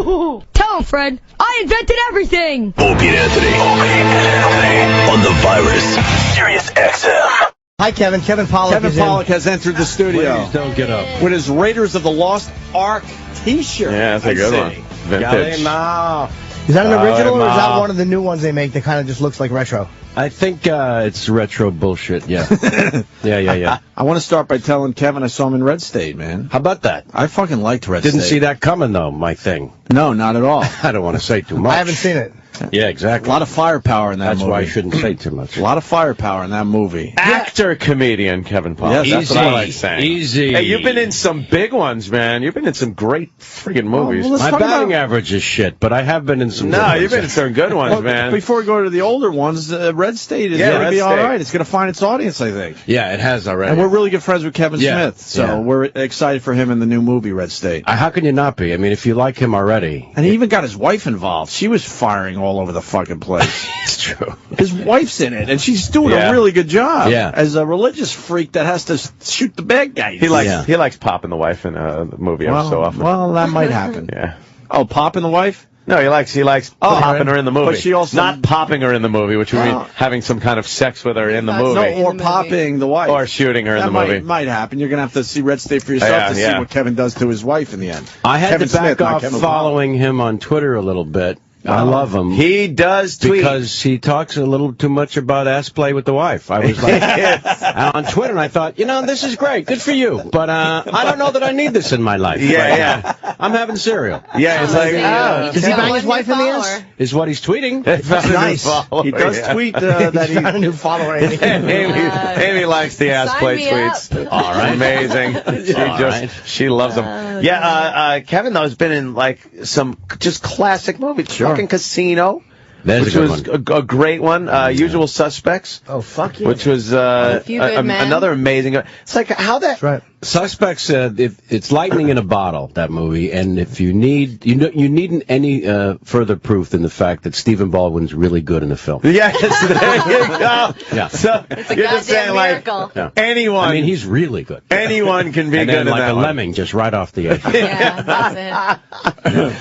Tell him, Fred. I invented everything. Opie and Anthony. On the virus. Sirius XM. Hi, Kevin. Kevin Pollak Kevin Pollak has entered the studio. Please don't get up. With his Raiders of the Lost Ark t-shirt. Yeah, that's a good one. Vintage. Is that an original, or is that one of the new ones they make that kind of just looks like retro? I think it's retro bullshit, yeah. Yeah. I want to start by telling Kevin I saw him in Red State, man. How about that? I fucking liked Red State. Didn't see that coming, though, my thing. No, not at all. I don't want to say too much. I haven't seen it. Yeah, exactly. A lot of firepower in that movie. That's why I shouldn't say too much. A lot of firepower in that movie. Actor, comedian, Kevin Pollak. Yes, that's what I like saying. Easy. Hey, you've been in some big ones, man. You've been in some great friggin' movies. Well, my batting average is shit, but I have been in some good ones. You've been in some good ones, man. Before we go to the older ones, Red State is going to be all right. It's going to find its audience, I think. Yeah, it has already. And we're really good friends with Kevin Smith, so we're excited for him in the new movie, Red State. How can you not be? I mean, if you like him already. And he even got his wife involved. She was firing all over the fucking place. It's true. His wife's in it, and she's doing a really good job. Yeah. As a religious freak that has to shoot the bad guys. He likes popping the wife in the movie so often. Well, that might happen. Yeah. Oh, popping the wife? No, he likes popping her in the movie. But she also not popping her in the movie, which would mean having some kind of sex with her in the movie. No, or popping the wife. Or shooting her in the movie. That might happen. You're going to have to see Red State for yourself to see what Kevin does to his wife in the end. I had Kevin to back Smith, off following him on Twitter a little bit. I love him. He does tweet. Because he talks a little too much about ass play with the wife. I was like, on Twitter, and I thought, this is great. Good for you. But I don't know that I need this in my life. Yeah. I'm having cereal. Yeah, it's like, does he bang his wife in the ass? Is what he's tweeting. Nice. He does tweet that he's got a new follower. Amy likes the ass play tweets. All right. Amazing. She loves them. Kevin, though, has been in, some just classic movies. Sure. Fucking Casino. There's which a good was one. a great one. Usual Suspects. Oh, fuck yeah. Which was another amazing. It's like how that. That's right. Suspects. It's lightning in a bottle, that movie. And if you need, you needn't any further proof than the fact that Stephen Baldwin's really good in the film. Yes, there you go. Yeah. So It's a you're just saying, miracle. anyone. I mean, he's really good. Anyone can be and good then, in like that a one. lemming, just right off the edge. Yeah, that's it.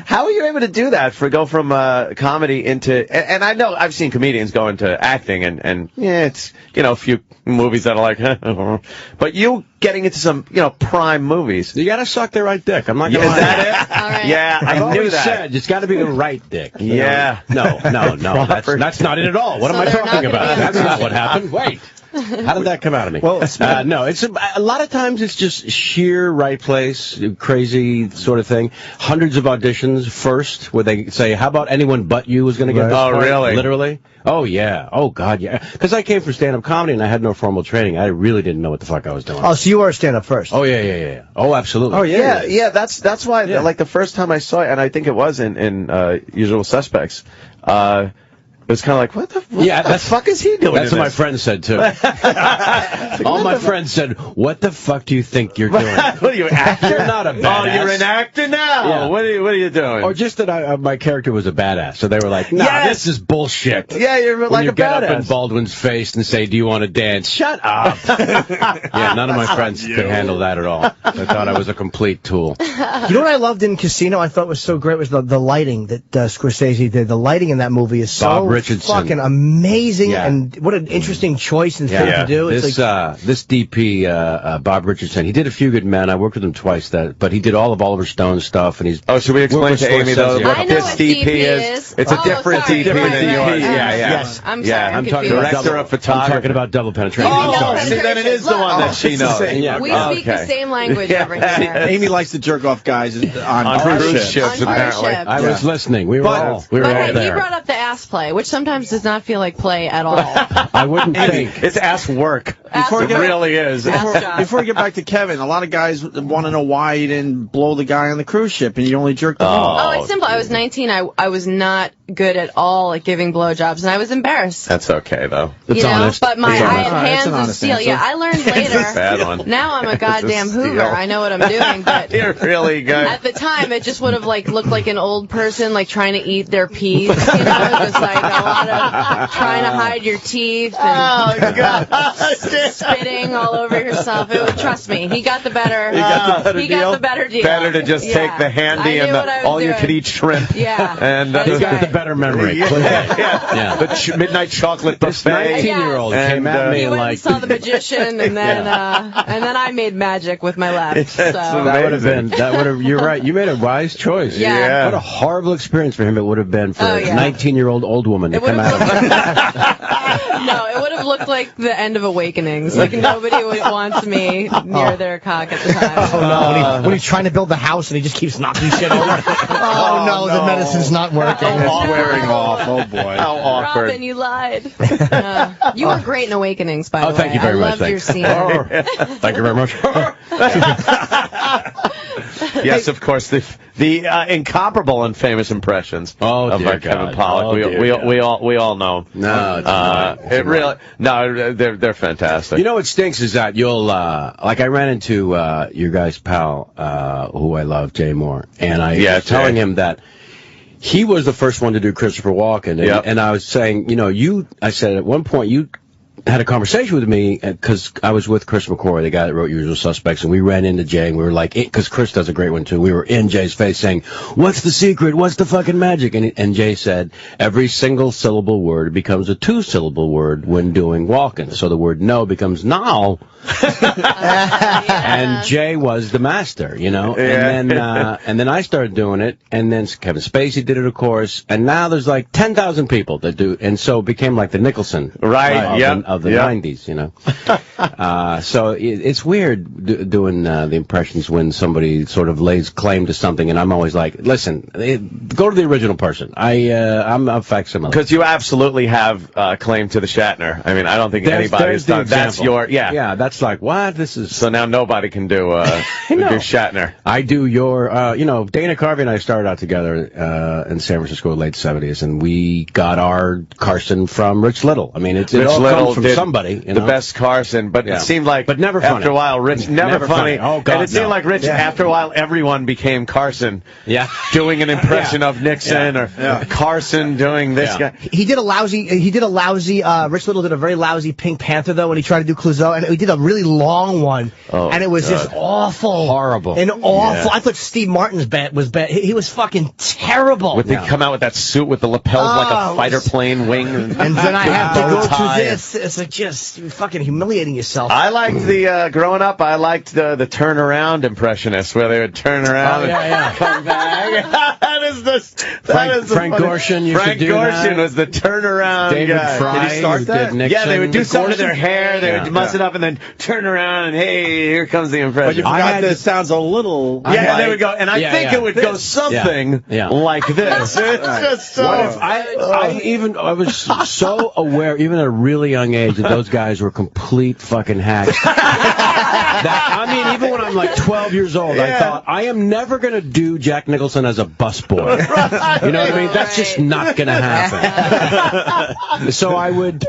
How are you able to do that? Go from comedy into, and I know I've seen comedians go into acting, and it's a few movies that are like, but you getting into some prime movies. You gotta suck the right dick. I'm not gonna lie. Is that it? All right. Yeah, I I've knew always that. said it's got to be the right dick. Yeah. No. That's not it at all. What am I they're not talking gonna about? be That's in not what happened. Wait. How did that come out of me? Well, no, it's a lot of times it's just sheer right place, crazy sort of thing. Hundreds of auditions first, where they say, "How about anyone but you is going to get this part?" Really? Literally? Oh yeah. Oh God, yeah. Because I came from stand-up comedy and I had no formal training. I really didn't know what the fuck I was doing. Oh, so you were a stand-up first? Oh yeah. Oh, absolutely. Oh yeah. Yeah. That's why. Like the first time I saw it, and I think it was in Usual Suspects. It was kind of like, what the fuck is he doing? That's what my friend said, too. All my friends said, what the fuck do you think you're doing? What are you, an actor? You're not a badass. Oh, you're an actor now? Yeah. What are you doing? Or just that my character was a badass. So they were like, nah, Yes. this is bullshit. Yeah, you're when like you a get badass. up in Baldwin's face and say, do you want to dance? Shut up. Yeah, none of my friends could handle that at all. They thought I was a complete tool. You know what I loved in Casino? I thought was so great was the lighting that Scorsese did. The lighting in that movie is so Bob Richardson. fucking amazing, Yeah. and what an interesting choice and thing to do. It's This DP, Bob Richardson, he did A Few Good Men. I worked with him twice, but he did all of Oliver Stone's stuff. And he's. Oh, should we explain to Amy, though, Scorsese. what I know this what DP is. is? It's a different sorry. DP Right, than right, yours. right. Yeah. Yes. I'm sorry. I'm talking confused. about Director of photography. I'm talking about double penetration. Oh, I'm sorry. See, then it is the one that she knows. Yeah. We speak the same language over here. Amy likes to jerk off guys on cruise ships, On cruise apparently. ships. I was listening. We were all But hey, he there. brought up the ass play, which sometimes does not feel like play at all. I wouldn't think. It's ass work. Ass It work. really is. Ass job. Before we get back to Kevin, a lot of guys want to know why you didn't blow the guy on the cruise ship and you only jerked him off. Oh, it's simple. I was 19. I was not good at all at giving blowjobs, and I was embarrassed. That's okay, though. It's honest. But I It's had honest. It's hands an of honest steel. answer. Yeah, I learned later. Bad one. Now I'm a goddamn steal. Hoover. I know what I'm doing, but You're really good. at the time it just would have looked like an old person trying to eat their peas. Just like a lot of trying to hide your teeth. And Oh, God. spitting all over yourself. Trust me, he got the better. He got the better deal. Better to just take the handy and the all-you-can-eat shrimp. Yeah, and he got the better memory. The midnight chocolate buffet. This 19-year-old came at me he went like and saw the magician, and then I made magic with my left. So that would have. You're right. You made a wise choice. Yeah. What a horrible experience for him it would have been for a 19-year-old old woman to come out of it. No, it would have looked like the end of Awakenings. Like nobody would want me near their cock at the time. Oh no! When he's trying to build the house and he just keeps knocking shit over. Oh no, the medicine's not working. It's wearing off. Oh boy. How awkward. Robin, you lied. You were great in Awakenings, by the way. Thank you very much. I loved your scene. Thank you very much. Yes, of course. The incomparable and famous impressions of Kevin Pollak. We all know. No, they're fantastic. You know what stinks is that you'll like I ran into your guy's pal who I love, Jay Moore, and I was telling him that he was the first one to do Christopher Walken, and I was saying, I said at one point you had a conversation with me because I was with Chris McCoy, the guy that wrote Usual Suspects, and we ran into Jay, and we were like, because Chris does a great one too, we were in Jay's face saying, what's the secret? What's the fucking magic? And Jay said, every single syllable word becomes a two-syllable word when doing Walken. So the word no becomes now. And Jay was the master, and then I started doing it, and then Kevin Spacey did it, of course, and now there's like 10,000 people that do, and so it became like the Nicholson of the 90s, so it's weird doing the impressions when somebody sort of lays claim to something, and I'm always like, listen, go to the original person. I'm a facsimile. Because you absolutely have claim to the Shatner. I mean, I don't think anybody's done. That's your that's like, what? This is so now nobody can do do Shatner. I do your Dana Carvey and I started out together in San Francisco late 70s, and we got our Carson from Rich Little. I mean, it all comes from somebody. The best Carson, but it seemed like never funny. After a while, Rich never funny. Oh God, and it seemed like Rich after a while everyone became Carson. Yeah, doing an impression of Nixon or Carson doing this guy. He did a lousy. Rich Little did a very lousy Pink Panther though when he tried to do Clouseau, and he did a really long one, and it was just awful, horrible, and awful. I thought Steve Martin's was bad. He was fucking terrible. Would they come out with that suit with the lapels like a fighter plane wing, and then I have to go through this. It's like just fucking humiliating yourself. I liked the growing up. I liked the turnaround impressionist where they would turn around and come back. Frank Gorshin. Frank Gorshin was the turnaround David guy. Fry, did he start that? Nixon. They would do something to their hair. They would muss it up and then turn around and hey, here comes the impression. But you forgot that sounds a little. They would go, and I think it would go something like this. It's just so. I was so aware, even at a really young age, that those guys were complete fucking hacks. Even when I'm like 12 years old, I thought, I am never going to do Jack Nicholson as a busboy. You know what I mean? That's just not going to happen. So I would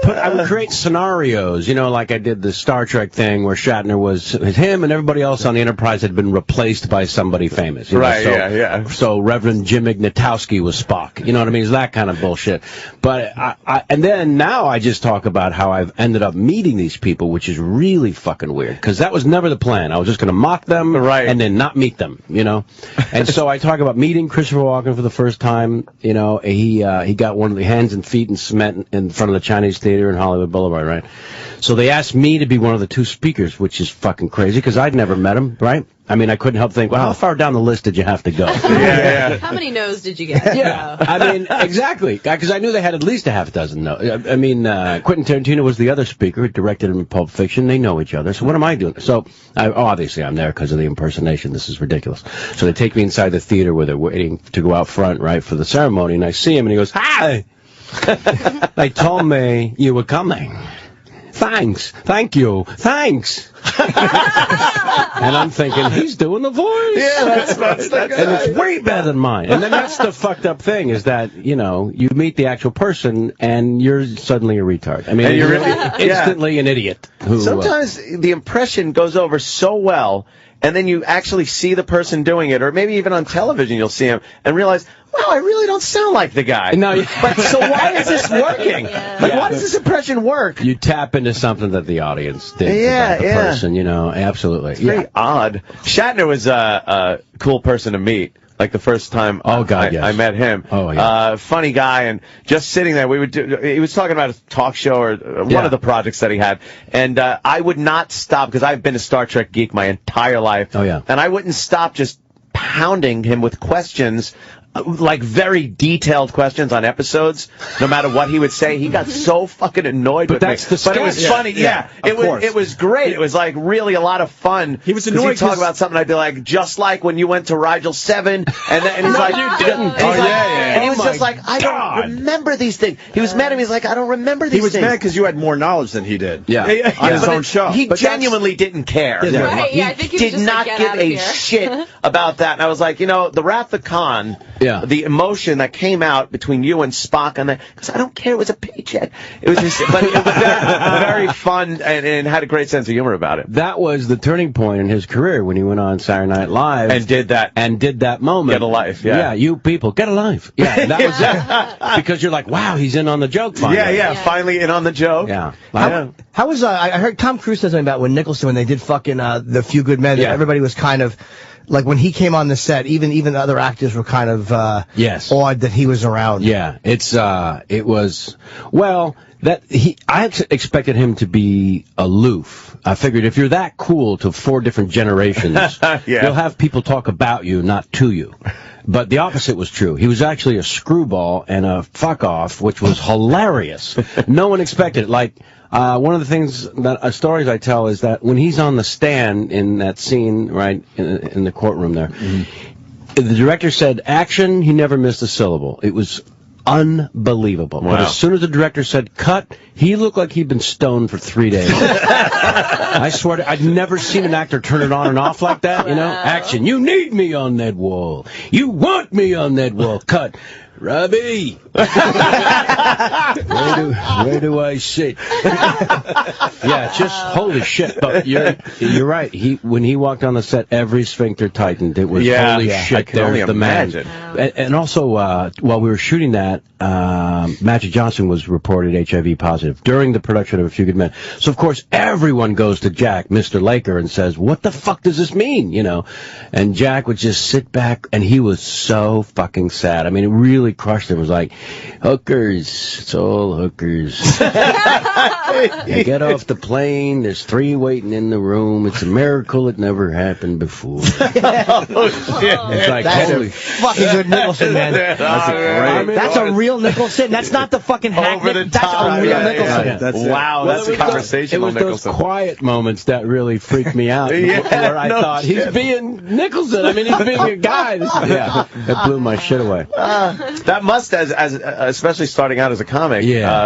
create scenarios, like I did the Star Trek thing where Shatner was him and everybody else on the Enterprise had been replaced by somebody famous. So Reverend Jim Ignatowski was Spock. You know what I mean? It's that kind of bullshit. But and then now I just talk about how I've ended up meeting these people, which is really fucking weird because that was never the plan. I was just going to mock them and then not meet them, And so I talk about meeting Christopher Walken for the first time. He got one of the hands and feet in cement in front of the Chinese Theater in Hollywood Boulevard, right? So they asked me to be one of the two speakers, which is fucking crazy because I'd never met him, right? I mean, I couldn't help think, well, how far down the list did you have to go? How many no's did you get? I mean, exactly. Because I knew they had at least a half dozen no's. I mean, Quentin Tarantino was the other speaker who directed him in Pulp Fiction. They know each other. So what am I doing? So, obviously, I'm there because of the impersonation. This is ridiculous. So they take me inside the theater where they're waiting to go out front, right, for the ceremony. And I see him, and he goes, hi! They told me you were coming. Thanks. Thank you. Thanks. And I'm thinking, he's doing the voice. Yeah, that's the guy. And it's way better than mine. And then that's the fucked up thing is that, you meet the actual person and you're suddenly a retard. I mean, and you're really instantly an idiot. Sometimes the impression goes over so well. and then you actually see the person doing it, or maybe even on television you'll see him and realize, wow, I really don't sound like the guy. No, but so why is this working? Like, why does this impression work? You tap into something that the audience thinks about the person, you know, absolutely. It's very odd. Shatner was a cool person to meet. Like the first time I met him. Oh, yeah. Funny guy, and just sitting there, he was talking about a talk show or one of the projects that he had, and I would not stop, because I've been a Star Trek geek my entire life. Oh, yeah. And I wouldn't stop just pounding him with questions, like very detailed questions on episodes. No matter what he would say, he got so fucking annoyed with me. But it was funny. Yeah, it was great. It was like really a lot of fun. He was annoyed. He'd talk about something, I'd be like, just like when you went to Rigel 7, and he's like, you didn't. And he was just like, I don't remember these things. He was mad at me. He's like, I don't remember these things. He was mad because you had more knowledge than he did. Yeah. On his own show. He genuinely didn't care. Right, yeah, I think he did was just not like, give get out of a here. shit about that. And I was like, you know, the Wrath of Khan, the emotion that came out between you and Spock on that, because I don't care, it was a paycheck. It was just, but it was very fun, and had a great sense of humor about it. That was the turning point in his career when he went on Saturday Night Live and did that moment. Get a life, yeah. Yeah, you people, get a life. Yeah, that was it. Because you're like, wow, he's in on the joke finally. Yeah, finally in on the joke. Yeah. How was I heard Tom Cruise said something about when Nicholson, when they did fucking The Few Good Men, everybody was kind of like, when he came on the set, even other actors were kind of awed that he was around. Yeah, it was, well, I expected him to be aloof. I figured if you're that cool to 4 different generations, you'll have people talk about you, not to you. But the opposite was true. He was actually a screwball and a fuck-off, which was hilarious. No one expected it. Like, one of the things that stories I tell is that when he's on the stand in that scene, right, in the courtroom there, the director said, action, he never missed a syllable. It was unbelievable. Wow. But as soon as the director said cut, he looked like he'd been stoned for 3 days. I swear to, I'd never seen an actor turn it on and off like that, you know? Action, you need me on that wall. You want me on that wall. Cut. Robbie! Where do I sit? Yeah, just holy shit. But you're right. When he walked on the set, every sphincter tightened. It was holy shit. I can only imagine. And also, while we were shooting that, Magic Johnson was reported HIV positive during the production of A Few Good Men. So of course everyone goes to Jack, Mr. Laker, and says, "What the fuck does this mean?" You know, and Jack would just sit back, and he was so fucking sad. I mean, it really crushed him. It was like, hookers, it's all hookers. You get off the plane, there's 3 waiting in the room. It's a miracle it never happened before. Oh, shit. It's like, That's holy a fucking good Nicholson, man. That's a real Nicholson. That's not the fucking hack. That's a real Nicholson. Wow, that's a conversation. It was those quiet moments that really freaked me out. Where I thought, he's being Nicholson. I mean, he's being a guy. It blew my shit away. That must, especially starting out as a comic,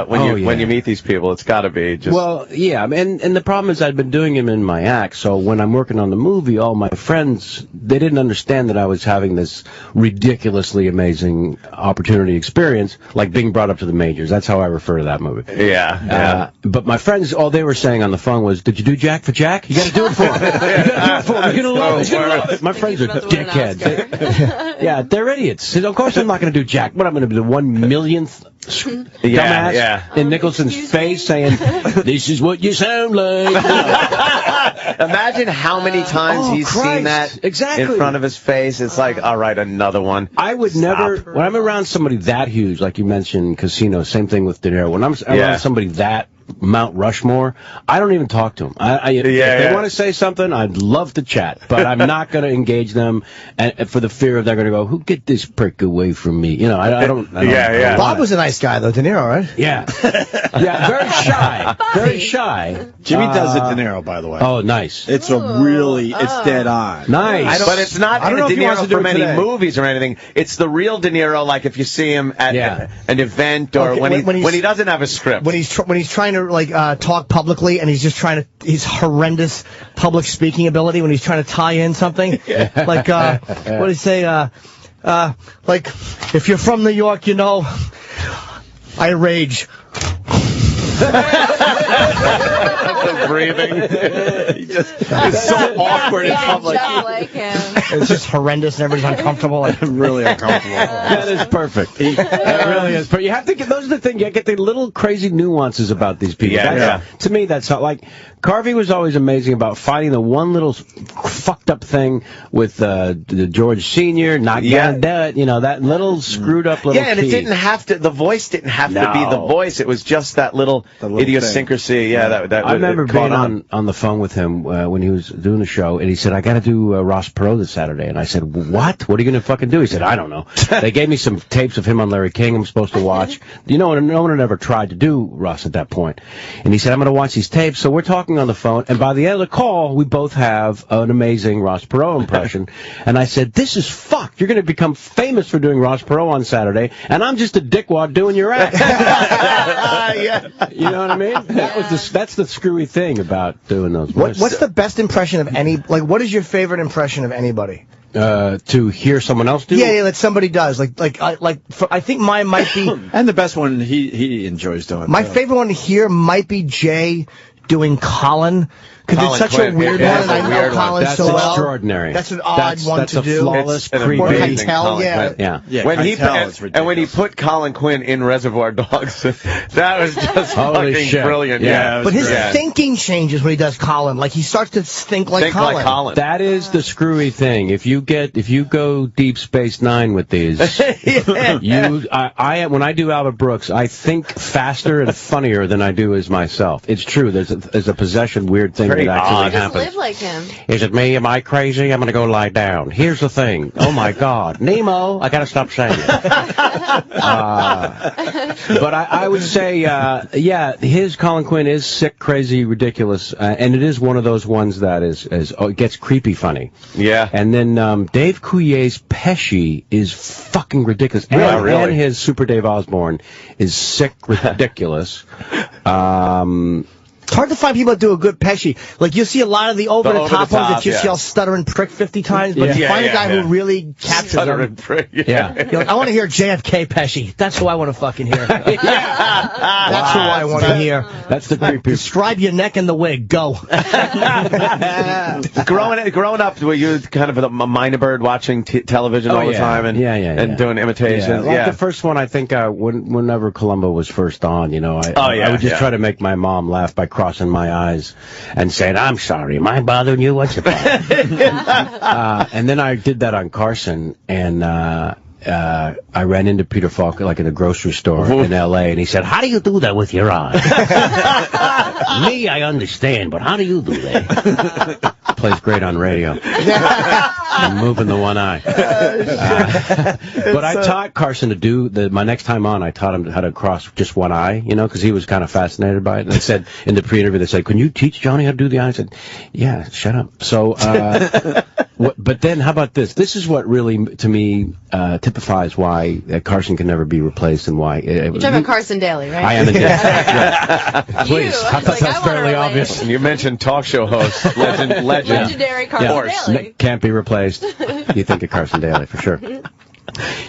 when you meet these people, it's got to be just... Well, yeah, and the problem is I'd been doing him in my act, so when I'm working on the movie, all my friends, they didn't understand that I was having this ridiculously amazing opportunity experience, like being brought up to the majors. That's how I refer to that movie. Yeah. But my friends, all they were saying on the phone was, "Did you do Jack for Jack? You got to do it for him. You got to do it for him. You're gonna love it. He's gonna love it." My friends are dickheads. Yeah, they're idiots. Of course I'm not going to do Jack. What, I'm going to be the 1 millionth dumbass in Nicholson's face saying, "This is what you sound like." Imagine how many times he's seen that in front of his face. It's like, all right, another one. I would never, when I'm around somebody that huge, like you mentioned, Casino, same thing with De Niro. When I'm around somebody that Mount Rushmore, I don't even talk to them. If they want to say something, I'd love to chat, but I'm not going to engage them for the fear of they're going to go, "Who get this prick away from me?" You know, I don't Bob was a nice guy, though. De Niro, right? Yeah. Very shy. Very shy. Jimmy does it De Niro, by the way. Oh, nice. It's it's dead on. Nice. But it's not in a De Niro from any movies or anything. It's the real De Niro, like if you see him at an event or when he doesn't have a script. When he's trying to talk publicly, and he's just trying to, his horrendous public speaking ability when he's trying to tie in something. Like, what did he say? Like, if you're from New York, you know, I rage. The breathing. It's so awkward in public. Just like him. It's just horrendous and everybody's uncomfortable. Like, I'm really uncomfortable. That is perfect. That really is. But you have to get, those are the things, you get the little crazy nuances about these people. To me, that's not like, Carvey was always amazing about finding the one little fucked up thing with the George Sr., not gonna do it, you know, that little screwed up little and key. it didn't have to, the voice didn't have to be the voice, it was just that little idiosyncracy. That I remember being on the phone with him when he was doing the show, and he said, I gotta do Ross Perot this Saturday. And I said, what? What are you gonna fucking do? He said, I don't know. They gave me some tapes of him on Larry King I'm supposed to watch. You know, no one had ever tried to do Ross at that point. And he said, I'm gonna watch these tapes. So we're talking on the phone, and by the end of the call, we both have an amazing Ross Perot impression. And I said, this is fucked. You're gonna become famous for doing Ross Perot on Saturday, and I'm just a dickwad doing your act. You know what I mean? That's the screwy thing about doing those voices. what's the best impression of any, like, what is your favorite impression of anybody? To hear someone else do? Yeah, that somebody does. I think mine might be... And the best one he enjoys doing. My favorite one here might be Jay doing Colin. Because it's such a weird one, and I know Colin so well. That's extraordinary. That's an odd one to do. That's a flawless, creepy. Or Keitel, When he put Colin Quinn in Reservoir Dogs, that was just fucking brilliant. But his thinking changes when he does Colin. Like, he starts to think like Colin. That is the screwy thing. If you go Deep Space Nine with these, when I do Albert Brooks, I think faster and funnier than I do as myself. It's true. There's a possession weird thing. That actually happens. Live like him. Is it me? Am I crazy? I'm going to go lie down. Here's the thing. Oh, my God. Nemo. I got to stop saying it. But I would say, his Colin Quinn is sick, crazy, ridiculous. And it is one of those ones that it gets creepy funny. Yeah. And then Dave Coulier's Pesci is fucking ridiculous. Really? And his Super Dave Osborne is sick, ridiculous. It's hard to find people that do a good Pesci. Like, you see a lot of the over-the-top ones that just yell stutter and prick 50 times, but you find a guy who really captures stutter and prick, You're like, I want to hear JFK Pesci. That's who I want to fucking hear. That's who I want to hear. That's the creepy. Describe your neck and the wig. Go. Growing up, were you kind of a minor bird watching television all the time and doing imitations? Like the first one, I think, whenever Columbo was first on, you know, I would just try to make my mom laugh by crossing my eyes and saying, I'm sorry, am I bothering you? What's your problem? And then I did that on Carson, and I ran into Peter Falk like in a grocery store in L.A., and he said, how do you do that with your eyes? Me, I understand, but how do you do that? Plays great on radio. I'm moving the one eye. But I taught Carson to do my next time on. I taught him how to cross just one eye, you know, because he was kind of fascinated by it. And they said in the pre-interview, they said, "Can you teach Johnny how to do the eye?" I said, "Yeah, shut up." So, but then how about this? This is what really, to me, typifies why Carson can never be replaced and why. You're talking about Carson Daly, right? I am indeed. Please, I thought that was fairly obvious. And you mentioned talk show host, legendary Carson Daly. Can't be replaced. You think of Carson Daly for sure.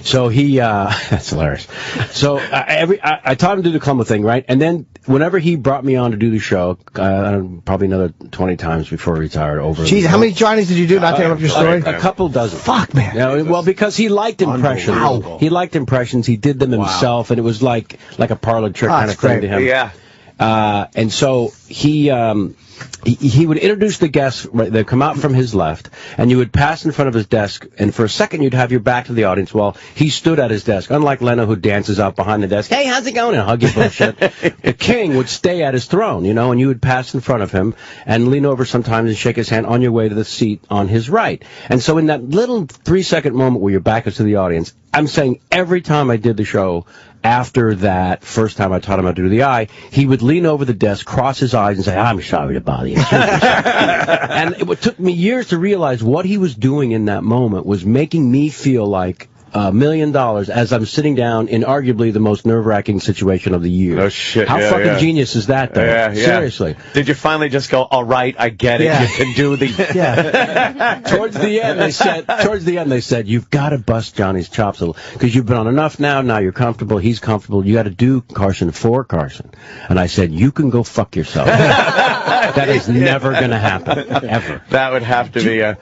So that's hilarious. So I taught him to do the Columbo thing, right? And then whenever he brought me on to do the show, probably another 20 times before he retired over. Jeez, how many Johnnies did you do? Not to interrupt your story. A couple dozen. Fuck, man. Yeah, well, because he liked impressions. He liked impressions. He did them himself, and it was like a parlor trick kind of thing to him. Yeah. And so he would introduce the guests. They'd come out from his left, and you would pass in front of his desk, and for a second you'd have your back to the audience while he stood at his desk. Unlike Leno, who dances out behind the desk, "Hey, how's it going?" and hug you bullshit. The king would stay at his throne, you know, and you would pass in front of him and lean over sometimes and shake his hand on your way to the seat on his right. And so in that little 3-second moment where your back is to the audience, I'm saying every time I did the show, after that first time I taught him how to do the eye, he would lean over the desk, cross his eyes, and say, "I'm sorry to bother you." And it took me years to realize what he was doing in that moment was making me feel like $1 million as I'm sitting down in arguably the most nerve-wracking situation of the year. No shit. How fucking genius is that, though? Yeah. Seriously. Did you finally just go, all right, I get it, you can do the... Yeah. Towards the end, they said, you've got to bust Johnny's chops a little, because you've been on enough now you're comfortable, he's comfortable, you got to do Carson for Carson. And I said, you can go fuck yourself. That is never going to happen, ever. That would have to be a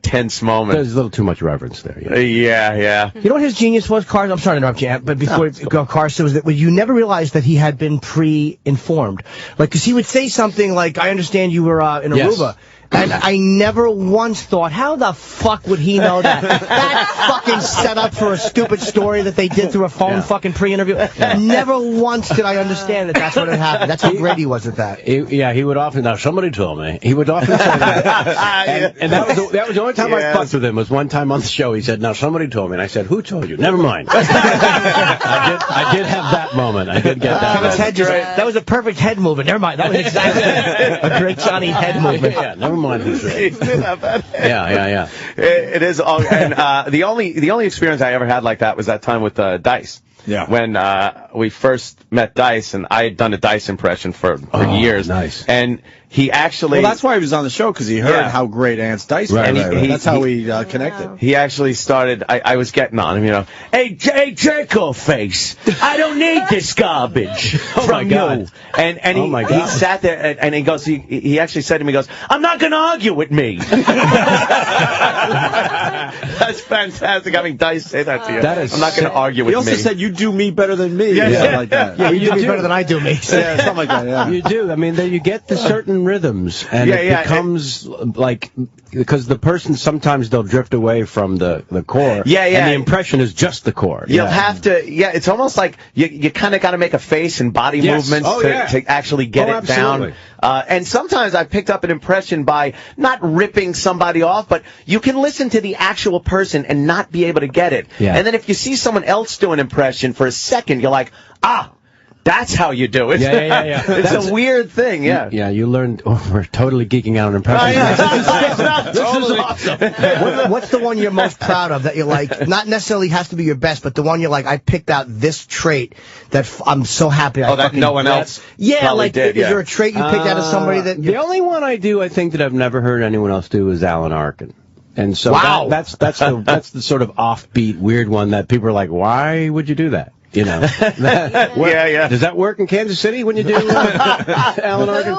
tense moment. There's a little too much reverence there. Yeah. You know what his genius was, Carson? I'm sorry to interrupt you, but before Carson was that you never realized that he had been pre-informed. Like, because he would say something like, I understand you were in Aruba. Yes. And I never once thought, how the fuck would he know that? That fucking set up for a stupid story that they did through a phone fucking pre-interview. Never once did I understand that that's what had happened. That's how great he was at that. He would often, now somebody told me, he would often say that. and that was the only time I fucked with him, was one time on the show. He said, now somebody told me. And I said, who told you? Never mind. I did have that moment. I did get that. That was a perfect head movement. Never mind. That was exactly a great Johnny head movement. Yeah, never mind who said it. Yeah. It is all, and the only experience I ever had like that was that time with Dice. Yeah. When we first met Dice, and I had done a Dice impression for years. Nice. And he actually... Well, that's why he was on the show, because he heard how great Ant's Dice was. That's how we connected. He actually started... I was getting on him, Hey, jerk-off face, I don't need this garbage from you. And he sat there, and he goes... He actually said to me, he goes, I'm not going to argue with me. That's fantastic, having Dice say that to you. I'm not going to argue with me. He also said, you do me better than me. Yeah, like that. Yeah, you do me better than I do me. Yeah, something like that, yeah. You do. I mean, you get the certain rhythms, and it becomes like, because the person, sometimes they'll drift away from the core. Yeah. And the impression is just the core. You'll have to, it's almost like you kind of got to make a face and body movements to actually get it down. And sometimes I picked up an impression by not ripping somebody off, but you can listen to the actual person and not be able to get it. Yeah. And then if you see someone else do an impression for a second, you're like, that's how you do it. Yeah. It's a weird thing, Yeah, you learned. Oh, we're totally geeking out on impressions. This is awesome. What's the one you're most proud of that you like? Not necessarily has to be your best, but the one you're like, I picked out this trait that I'm so happy I that no one else did. Is there a trait you picked out of somebody that... The only one I do, I think, that I've never heard anyone else do is Alan Arkin. And so that's the sort of offbeat, weird one that people are like, why would you do that? You know, Does that work in Kansas City when you do Alan Arkin?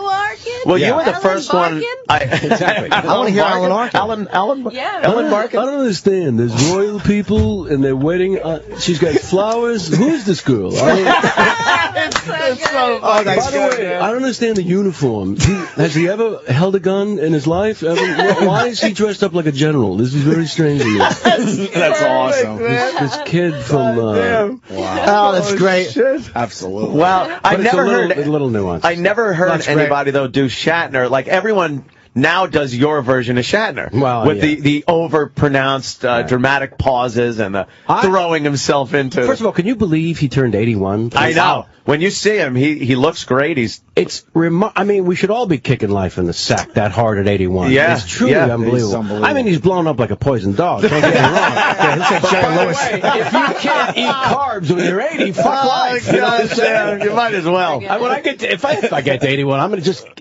Well, you were the first one. Exactly. I want to hear Alan Arkin. Ellen Barkin. I don't understand. There's royal people and they're waiting. She's got flowers. Who is this girl? It's so By the way, I don't understand the uniform. Has he ever held a gun in his life? Why is he dressed up like a general? This is very strange to me. That's awesome. This kid from... Oh, that's great. Absolutely. Well, I never heard a little nuance. I never heard anybody though do Shatner. Like everyone now does your version of Shatner. With the overpronounced dramatic pauses and the throwing himself into. First of all, can you believe he turned 81? I know. When you see him, he looks great. I mean, we should all be kicking life in the sack that hard at 81. Yeah. It's truly unbelievable. I mean, he's blown up like a poisoned dog. Don't get me wrong. By the way, if you can't eat carbs when you're 80, fuck life. You know what I'm saying? You might as well. When I get to, if I get to 81,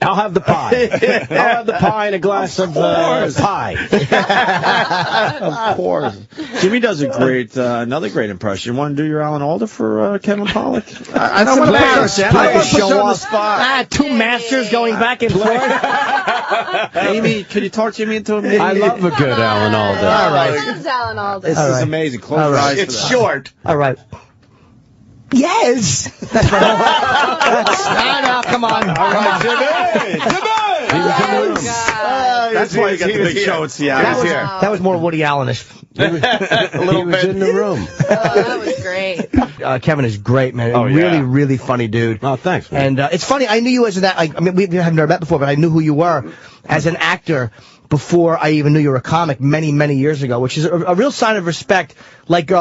I'll have the pie. I'll have the pie and a glass of pie. Of course. Jimmy does another great impression. You want to do your Alan Alda for Kevin Pollak? I don't want to show on the off. spot. Two masters going back and forth. Amy, could you talk Jimmy into a minute? I love a good Alan Alda. All right. He loves Alan Alda. This is amazing. Close your eyes. It's short. All right. Yes. That's right. No, come on. All right, Jimmy. That's why you got the big show at Seattle. That was more Woody Allen-ish. A little bit in the room. That was great. Kevin is great, man. Really, really funny dude. Oh, thanks, man. And it's funny, I knew you as that. I mean, we have never met before, but I knew who you were as an actor before I even knew you were a comic many, many years ago, which is a real sign of respect. Like,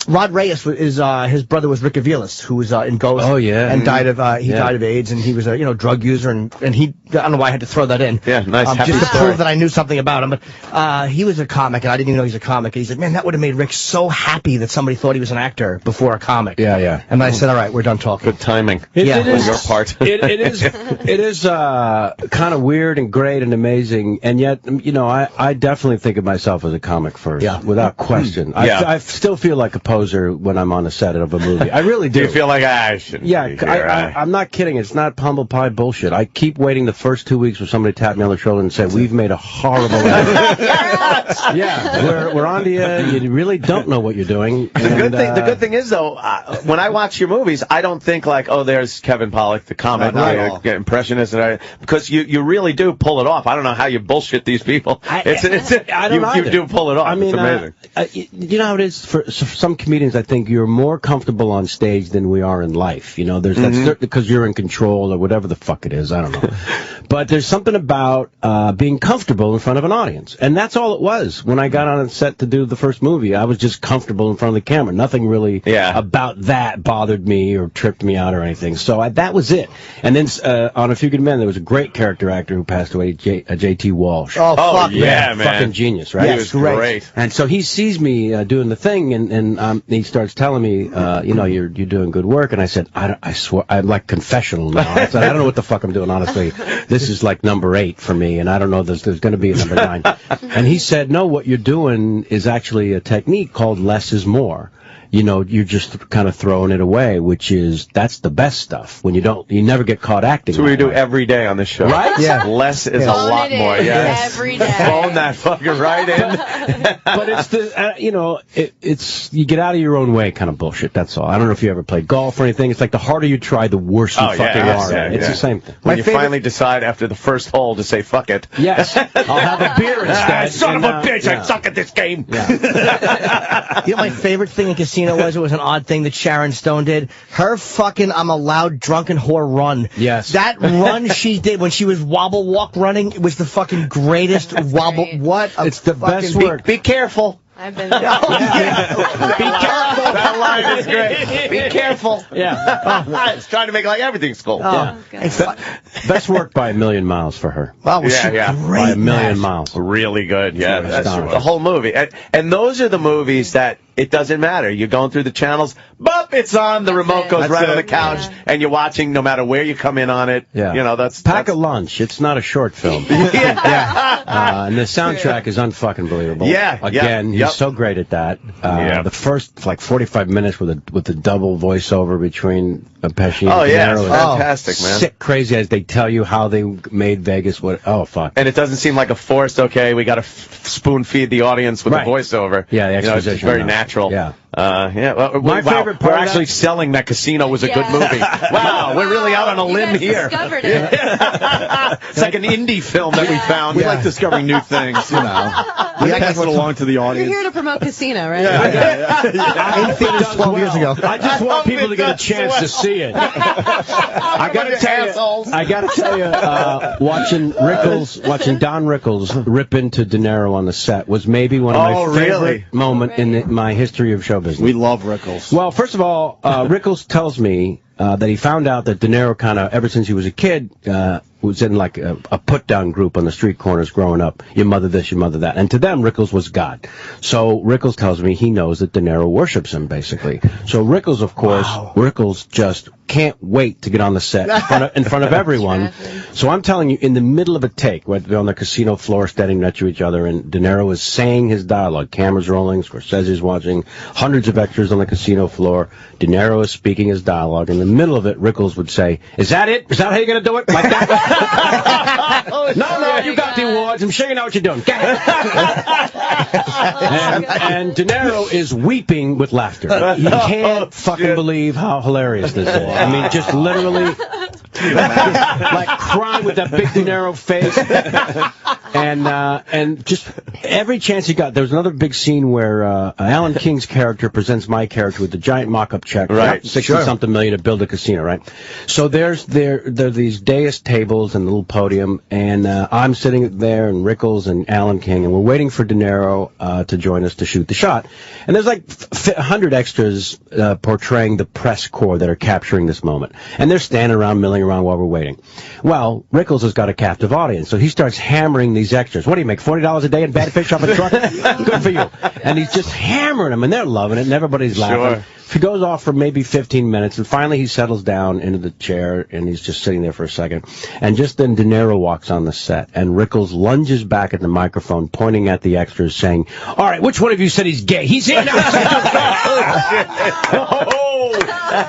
Rod Reyes is his brother was Rick Aviles, who was in Ghost. Oh, yeah. And died of died of AIDS, and he was a drug user, and he I don't know why I had to throw that in. Yeah, nice. Happy just to story. prove that I knew something about him. But he was a comic, and I didn't even know he was a comic. And he said, "Man, that would have made Rick so happy that somebody thought he was an actor before a comic." Yeah, yeah. And I said, "All right, we're done talking." Good timing. Yeah. It on is, your part. it is kind of weird and great and amazing, and yet I definitely think of myself as a comic first, without question. Yeah. I still feel like a poser when I'm on a set of a movie. I really do. Do you feel like I shouldn't? Yeah, be here, I'm not kidding. It's not humble pie bullshit. I keep waiting the first 2 weeks for somebody to tap me on the shoulder and say, "We've made a horrible error." Yeah, we're on to you. You really don't know what you're doing. The good thing is, though, when I watch your movies, I don't think like, oh, there's Kevin Pollak, the comic, impressionist, because you really do pull it off. I don't know how you bullshit these people. I don't either. You do pull it off. I mean, it's amazing. You know how it is for some comedians. I think you're more comfortable on stage than we are in life. There's that because you're in control or whatever the fuck it is. I don't know. But there's something about being comfortable in front of an audience, and that's all it was. When I got on set to do the first movie, I was just comfortable in front of the camera. Nothing really about that bothered me or tripped me out or anything. So that was it. And then on A Few Good Men, there was a great character actor who passed away, J.T. Walsh. Oh, fuck yeah, man. Fucking genius, right? He was great. And so he sees me doing the thing, and he starts telling me, you're doing good work. And I said, I swear, I'm like confessional now. I said, I don't know what the fuck I'm doing, honestly. This is like number 8 for me, and I don't know there's going to be a number 9. And he said, no, what you're doing is actually a technique called less is more. You're just kind of throwing it away, that's the best stuff. When you never get caught acting. So we do every day on this show. Right? Yeah. Less is a lot more. Yeah. Every day. Phone that fucker right in. But it's it's you get out of your own way kind of bullshit. That's all. I don't know if you ever played golf or anything. It's like the harder you try, the worse you fucking are. It's the same thing. When you finally decide after the first hole to say fuck it. Yes. I'll have a beer instead. Son of a bitch, I suck at this game. Yeah. My favorite thing in Casino was, it was an odd thing that Sharon Stone did. Her fucking I'm a loud drunken whore run. Yes. That run she did when she was wobble walk running, it was the fucking greatest wobble. What? It's the best work. Be careful. I've been. Be careful. That line is great. Be careful. Yeah. It's trying to make like everything's cool. Best work by a million miles for her. Wow, was she Yeah. great? By a million man. miles. Really good. Yeah, that's astonishing. the whole movie. And those are the movies that it doesn't matter. You're going through the channels, bop, it's on. The remote goes right on the couch, and you're watching no matter where you come in on it. Yeah. Pack a lunch. It's not a short film. And the soundtrack is unfucking believable. Yeah. Again, he's so great at that. The first 45 minutes with the double voiceover between Pesci and De Niro it's is fantastic, man. sick crazy as they tell you how they made Vegas. Fuck. And it doesn't seem like a forced, we got to spoon feed the audience with the voiceover. Yeah, the exposition. It's very natural. Yeah. My favorite part we're of actually selling that Casino was a good movie. Wow, we're really out on a limb here. Discovered it. It's like an indie film that we found. We like discovering new things, We pass it along to the You're audience. here to promote Casino, right? In theaters 12 years ago. I just want people to get a chance to see it. I gotta tell you, watching Don Rickles rip into De Niro on the set was maybe one of my favorite moments in my history of show business. We love Rickles. Well, first of all, Rickles tells me that he found out that De Niro kind of, ever since he was a kid, was in like a put-down group on the street corners growing up. Your mother this, your mother that. And to them, Rickles was God. So Rickles tells me he knows that De Niro worships him, basically. So Rickles, of course, Rickles just can't wait to get on the set in front of everyone. So I'm telling you, in the middle of a take, we're on the casino floor standing next to each other, and De Niro is saying his dialogue. Cameras rolling, Scorsese's watching, hundreds of extras on the casino floor. De Niro is speaking his dialogue. In the middle of it, Rickles would say, "Is that it? Is that how you're going to do it? Like that?" No, you got the awards. I'm sure you know what you're doing. And De Niro is weeping with laughter. He can't fucking believe how hilarious this is. I mean, just literally like crying with that big De Niro face. And just every chance he got. There was another big scene where Alan King's character presents my character with a giant mock-up check, right? 60-something million to build a casino, right? So there are these dais tables and the little podium, and I'm sitting there, and Rickles and Alan King, and we're waiting for De Niro to join us to shoot the shot. And there's like 100 extras portraying the press corps that are capturing this moment, and they're standing around, milling around while we're waiting. Well, Rickles has got a captive audience, so he starts hammering these extras. What do you make, $40 a day in bad fish off a truck? Good for you. And he's just hammering them, and they're loving it, and everybody's laughing. He goes off for maybe 15 minutes, and finally he settles down into the chair, and he's just sitting there for a second. And just then De Niro walks on the set, and Rickles lunges back at the microphone, pointing at the extras, saying, "All right, which one of you said he's gay? He's here now."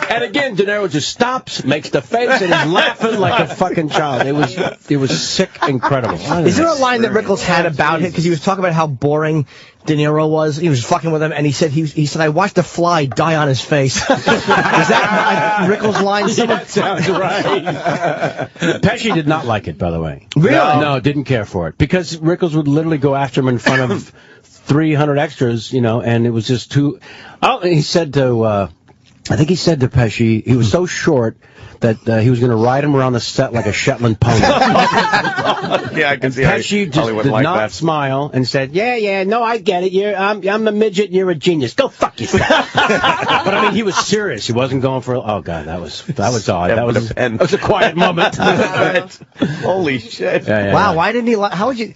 And again, De Niro just stops, makes the face, and he's laughing like a fucking child. It was sick, incredible. Is there a line that Rickles had about it? Because he was talking about how boring De Niro was. He was fucking with him, and he said, "I watched a fly die on his face." Is that Rickles' line? That sounds right. Pesci did not like it, by the way. Really? No, didn't care for it. Because Rickles would literally go after him in front of 300 extras, and it was just too... he said to... I think he said to Pesci, he was so short that he was going to ride him around the set like a Shetland pony. Yeah, I can see Pesci just did like not that. smile and said, yeah, no, I get it. I'm a midget and you're a genius. Go fuck yourself. But I mean, he was serious. He wasn't going for... Oh, God, that was odd. That was a quiet moment. Holy shit. Yeah, wow, why didn't he... How would you...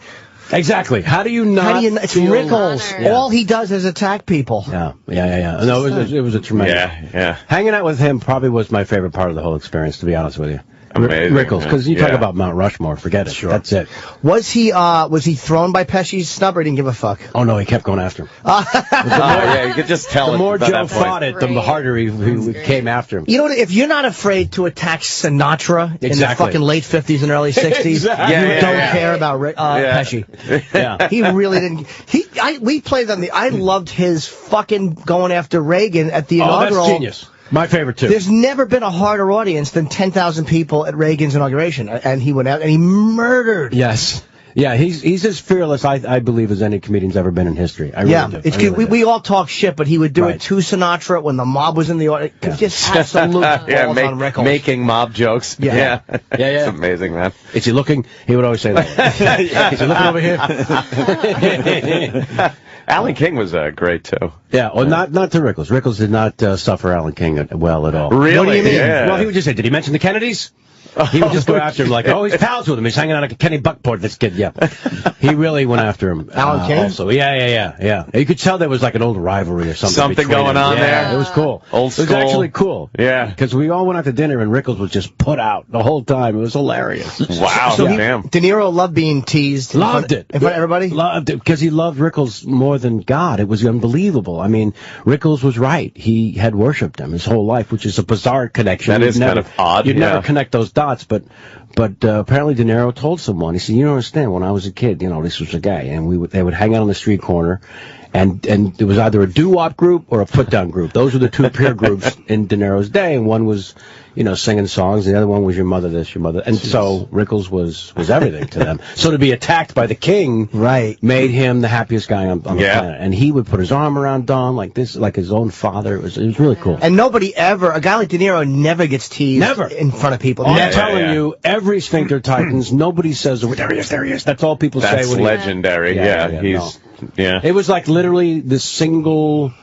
Exactly. How do you not... It's Rickles. Yeah. All he does is attack people. Yeah. No, it was a tremendous... Yeah. Hanging out with him probably was my favorite part of the whole experience, to be honest with you. Amazing. Rickles, because you talk about Mount Rushmore, forget it. Sure. That's it. Was he thrown by Pesci's snub, or he didn't give a fuck? Oh, no, he kept going after him. You could just tell. The more by Joe that point. fought it, the harder he came after him. You know what? If you're not afraid to attack Sinatra in the fucking late 50s and early 60s, Exactly. you don't care about Pesci. Yeah. He really didn't. We played on I loved his fucking going after Reagan at the inaugural. That's genius. My favorite, too. There's never been a harder audience than 10,000 people at Reagan's inauguration, and he went out and he murdered. Yes. Yeah, he's as fearless, I believe, as any comedian's ever been in history. I really do. We all talk shit, but he would do it to Sinatra when the mob was in the audience. Just absolute balls on Rickles. Making mob jokes. Yeah. It's amazing, man. Is he looking? He would always say that. Is he looking over here? Alan King was great, too. Yeah, well, not to Rickles. Rickles did not suffer Alan King well at all. Really? What do you mean? Yeah. Well, he would just say, did he mention the Kennedys? He would just go after him like, oh, he's pals with him. He's hanging out at Kenny Buckport, this kid. Yeah. He really went after him. Alan King? Also. Yeah. You could tell there was like an old rivalry or something. Something going on there. It was cool. Old school. It was actually cool. Yeah. Because we all went out to dinner and Rickles was just put out the whole time. It was hilarious. Wow. Damn. De Niro loved being teased. Loved it. In front of everybody? Loved it. Because he loved Rickles more than God. It was unbelievable. I mean, Rickles was right. He had worshipped him his whole life, which is a bizarre connection. That is kind of odd. You'd never connect those dots, but apparently De Niro told someone. He said, "You don't understand. When I was a kid, this was a guy, and they would hang out on the street corner, and there was either a doo-wop group or a put-down group. Those were the two peer groups in De Niro's day, and one was, singing songs, and the other one was your mother this, your mother." And so Rickles was everything to them. So to be attacked by the king, made him the happiest guy on the planet. And he would put his arm around Don like this, like his own father. It was really cool. And nobody ever, a guy like De Niro never gets teased in front of people. I'm telling you, every sphincter tightens. Nobody says, there he is. That's all people say. That's legendary. It was like literally the single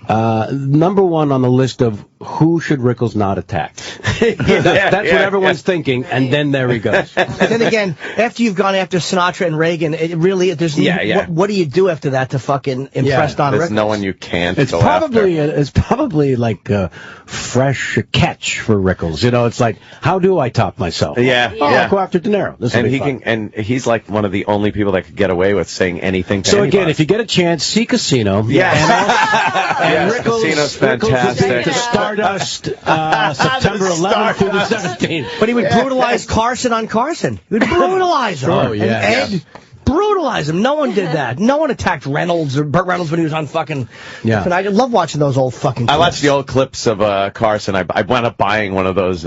number one on the list of who should Rickles not attack. That's what everyone's thinking, and then there he goes. And then again, after you've gone after Sinatra and Reagan, it really, what do you do after that to fucking impress Don Rickles? There's no one you can't It's probably like a fresh catch for Rickles. It's like, how do I top myself? I'll go after De Niro. And he's like one of the only people that could get away with saying anything to anybody. Again, if you get a chance, see Casino. And Rickles, Casino's fantastic. To Stardust, September 11th through the 17th. But he would brutalize Carson on Carson. He would brutalize him. Oh, yeah. And Ed brutalize him. No one did that. No one attacked Reynolds or Burt Reynolds when he was on fucking. Yeah. And I love watching those old fucking clips. I watched the old clips of Carson. I wound up buying one of those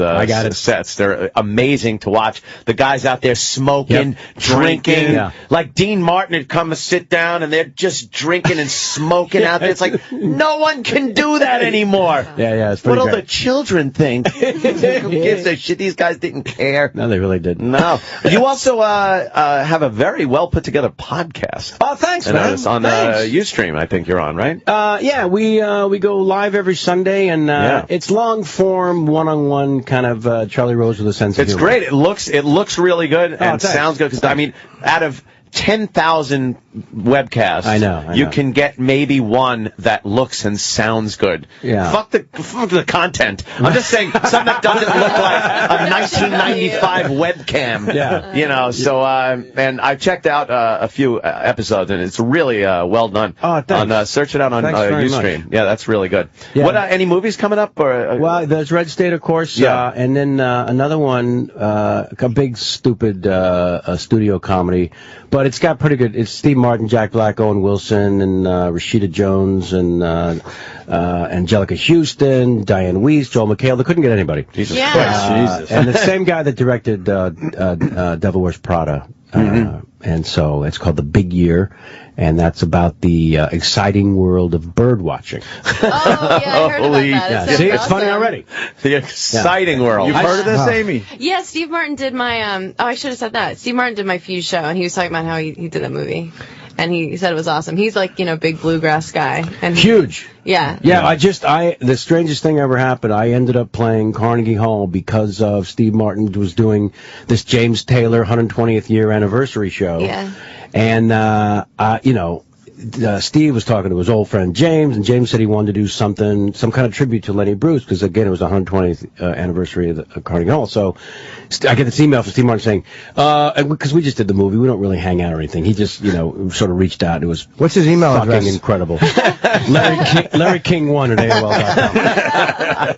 sets. They're amazing to watch. The guys out there smoking, drinking. Yeah. Like Dean Martin had come to sit down, and they're just drinking and smoking out there. It's like, no one can do that anymore. Yeah, it's pretty What'll great. the children think? Who gives a shit? These guys didn't care. No, they really didn't. No. You also have a very well put together podcast. Oh, thanks, I man. noticed on Ustream, I think you're on, right? Yeah, we go live every Sunday, and it's long form, one-on-one kind of Charlie Rose with a sense of It's humor. great. It looks really good and thanks. sounds good. Because I mean, out of 10,000 webcasts, I know. You can get maybe one that looks and sounds good. Yeah. Fuck the content. I'm just saying something that doesn't look like a 1995 webcam. Yeah. You know. So and I checked out a few episodes, and it's really well done. Oh, thanks. Search it out on Thanks very Ustream. much. Yeah, that's really good. Yeah. What any movies coming up? Or Well, there's Red State, of course, and then another one, a big stupid studio comedy, but it's got pretty good. It's Steve Martin, Jack Black, Owen Wilson, and Rashida Jones, and Angelica Houston, Diane Weiss, Joel McHale. They couldn't get anybody. Jesus Yeah. Christ, Jesus. And the same guy that directed Devil Wears Prada. And so it's called The Big Year, and that's about the exciting world of bird watching. Oh, yeah, I heard about that. Yeah. It See, sounds it's funny awesome. already. The exciting world. You've heard of this, Amy? Yeah, Steve Martin did my, I should have said that. Steve Martin did my Fuse show, and he was talking about how he did that movie. And he said it was awesome. He's like, big bluegrass guy. And Huge. Yeah. Yeah, the strangest thing ever happened. I ended up playing Carnegie Hall because of Steve Martin was doing this James Taylor 120th year anniversary show. Yeah. And, Steve was talking to his old friend James, and James said he wanted to do some kind of tribute to Lenny Bruce, because again, it was the 120th anniversary of Carnegie Hall. So I get this email from Steve Martin saying, because we just did the movie, we don't really hang out or anything. He just, sort of reached out. It was What's his email fucking address? incredible. Larry King1 at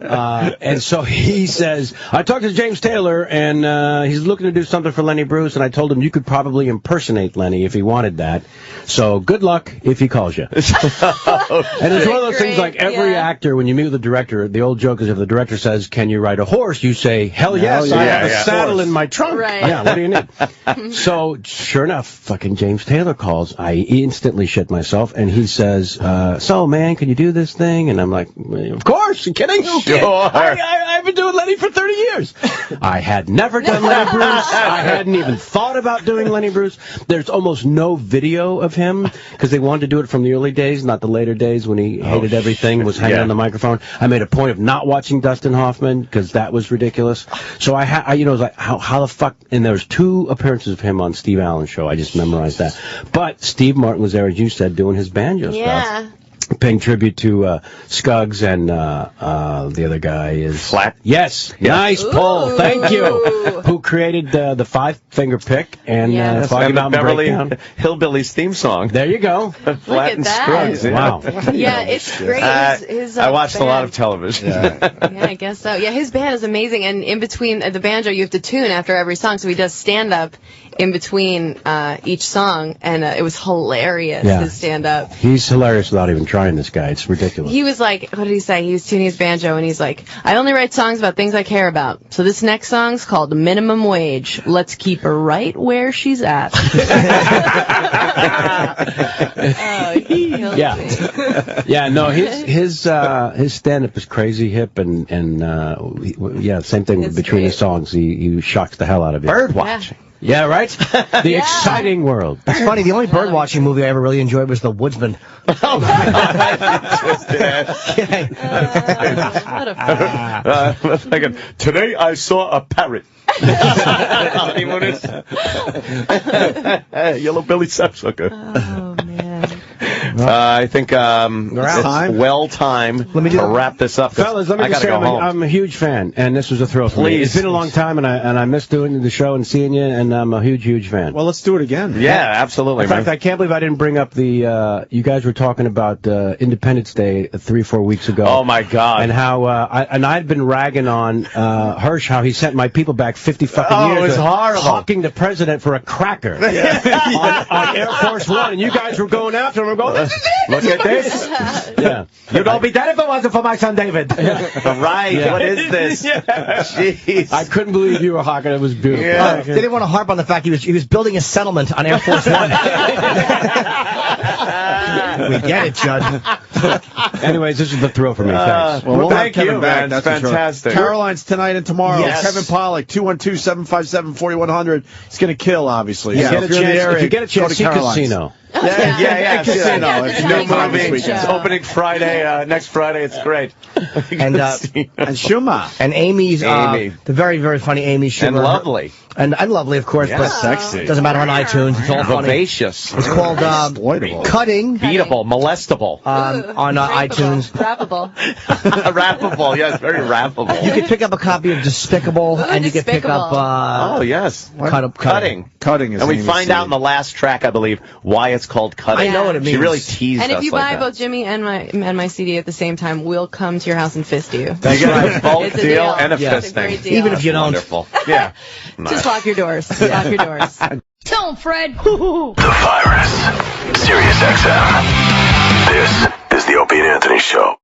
AOL.com. And so he says, I talked to James Taylor, and he's looking to do something for Lenny Bruce, and I told him you could probably impersonate Lenny if he wanted that. So good luck if he calls you. And it's one of those things like every actor, when you meet with the director, the old joke is if the director says, can you ride a horse? You say, hell yes, I have a saddle in my trunk. Right. Yeah, what do you need? So sure enough, fucking James Taylor calls. I instantly shit myself, and he says, so man, can you do this thing? And I'm like, of course, you kidding? Sure. I've been doing Lenny for 30 years. I had never done Lenny Bruce. I hadn't even thought about doing Lenny Bruce. There's almost no video of him because they wanted to do it from the early days, not the later days when he hated everything, was hanging on the microphone. I made a point of not watching Dustin Hoffman because that was ridiculous. So I was like, how the fuck? And there was 2 appearances of him on Steve Allen's show. I just memorized that. But Steve Martin was there, as you said, doing his banjo stuff. Paying tribute to Scuggs, and the other guy is Flat. Yes, nice pull. Thank you. Who created the 5-finger pick and Foggy and the Mountain Beverly Breakdown. Hillbillies theme song. There you go. Flat and that. Scruggs. Wow. Yeah, it's great. I watched a lot of television. Yeah, I guess so. Yeah, his band is amazing, and in between the banjo, you have to tune after every song, so he does stand-up in between each song, and it was hilarious, his stand-up. He's hilarious without even trying, this guy. It's ridiculous. He was like, what did he say? He was tuning his banjo, and he's like, I only write songs about things I care about. So this next song's called Minimum Wage. Let's keep her right where she's at. Yeah, no, his stand-up is crazy hip, and same thing It's between great. his songs. He shocks the hell out of you. Bird watching. Yeah, right? The exciting world. It's funny, the only bird watching movie I ever really enjoyed was The Woodsman. What a Today I saw a parrot. Yellow belly sapsucker. Oh, man. I think it's time. well time to wrap this up. Fellas, let me just say I'm a huge fan, and this was a thrill for me. It's been a long time, and I miss doing the show and seeing you, and I'm a huge fan. Well, let's do it again. Yeah, absolutely. In fact, I can't believe I didn't bring up the. You guys were talking about Independence Day 3-4 weeks ago. Oh my God! And how I'd been ragging on Hirsch, how he sent my people back 50 fucking years. It was horrible. Hawking the president for a cracker on Air Force One, and you guys were going after him. I'm going, this is it. Look at this. Yeah. You'd all be dead if it wasn't for my son David. Right. Yeah. What is this? Jeez. I couldn't believe you were hawking. It was beautiful. They didn't want to harp on the fact he was building a settlement on Air Force One. We get it, Judd. Anyways, this is the thrill for me. Thanks. Well, we'll have Thank Kevin you, back. man. That's fantastic. Sure. Caroline's tonight and tomorrow. Yes. Kevin Pollak, 212-757-4100. He's going to kill, obviously. Yeah. So if You get a chance, see Casino. Yeah. Casino. It's new movie. It's opening Friday. Next Friday. It's great. And Schumer. And Amy's Amy. the very, very funny Amy Schumer. And lovely. And lovely, of course, but sexy. Doesn't matter on iTunes. It's all funny. Vivacious. It's called Exploitable. Cutting Beatable. Molestable. on iTunes. Rappable. Rappable. Yes, very rappable. You could pick up a copy of Despicable, and you could pick up oh, yes. Cutting. Cutting is And we Amy's find out in the last track, I believe, why it's called Cutting. I know what it means. She really teased us And if you like buy that. both Jimmy and my CD at the same time, we'll come to your house and fist you. They get a bulk It's a deal deal. and a Yeah. It's a fisting. great deal. Even if you don't. Wonderful. Yeah. Just lock your doors. Lock your doors. Don't, Fred. The Virus. Sirius XM. This is the Opie and Anthony Show.